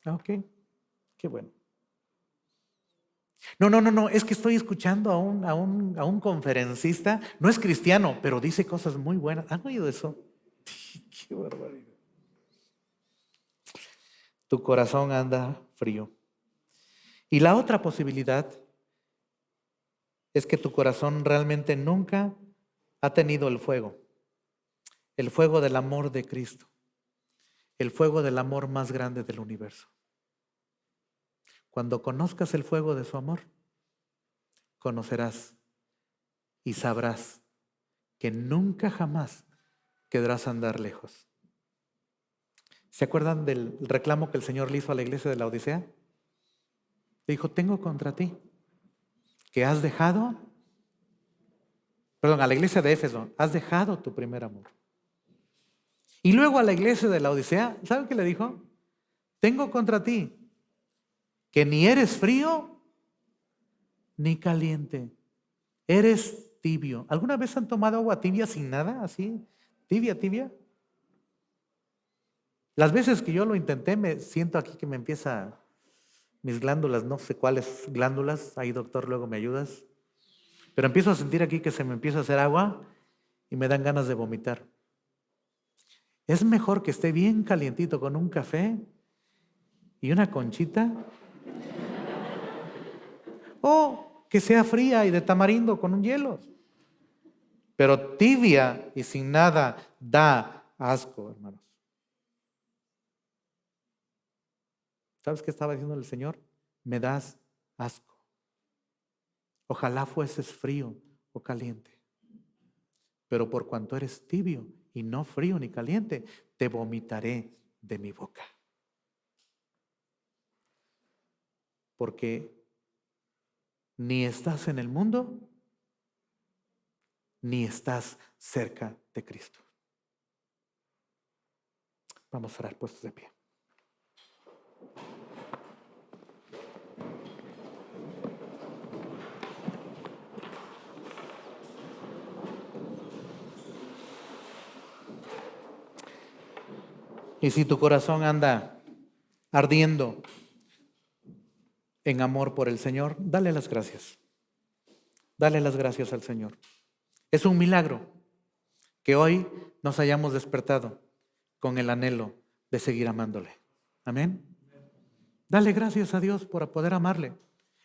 Ok, qué bueno. No, es que estoy escuchando a un conferencista, no es cristiano, pero dice cosas muy buenas. ¿Han oído eso? Qué barbaridad. Tu corazón anda frío. Y la otra posibilidad es que tu corazón realmente nunca ha tenido el fuego del amor de Cristo, el fuego del amor más grande del universo. Cuando conozcas el fuego de su amor, conocerás y sabrás que nunca jamás quedarás a andar lejos. ¿Se acuerdan del reclamo que el Señor le hizo a la iglesia de la Odisea? Le dijo, tengo contra ti que has dejado, a la iglesia de Éfeso, has dejado tu primer amor. Y luego a la iglesia de la Odisea, ¿saben qué le dijo? Tengo contra ti que ni eres frío ni caliente, eres tibio. ¿Alguna vez han tomado agua tibia sin nada? Así, tibia. Las veces que yo lo intenté, me siento aquí que me empieza mis glándulas, no sé cuáles glándulas, ahí doctor, luego me ayudas. Pero empiezo a sentir aquí que se me empieza a hacer agua y me dan ganas de vomitar. Es mejor que esté bien calientito con un café y una conchita, o que sea fría y de tamarindo con un hielo. Pero tibia y sin nada da asco, hermanos. ¿Sabes qué estaba diciendo el Señor? Me das asco. Ojalá fueses frío o caliente. Pero por cuanto eres tibio y no frío ni caliente, te vomitaré de mi boca. Porque ni estás en el mundo, ni estás cerca de Cristo. Vamos a orar puestos de pie. Y si tu corazón anda ardiendo en amor por el Señor, dale las gracias. Dale las gracias al Señor. Es un milagro que hoy nos hayamos despertado con el anhelo de seguir amándole. Amén. Dale gracias a Dios por poder amarle.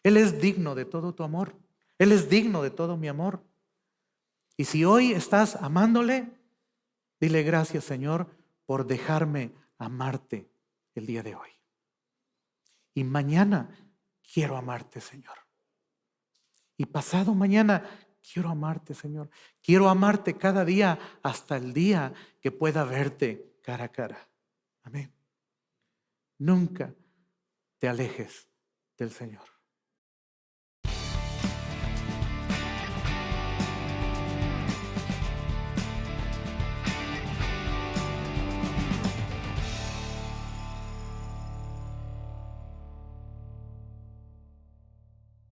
Él es digno de todo tu amor. Él es digno de todo mi amor. Y si hoy estás amándole, dile gracias, Señor, por dejarme amarte el día de hoy. Y mañana quiero amarte, Señor. Y pasado mañana quiero amarte, Señor. Quiero amarte cada día hasta el día que pueda verte cara a cara. Amén. Nunca te alejes del Señor.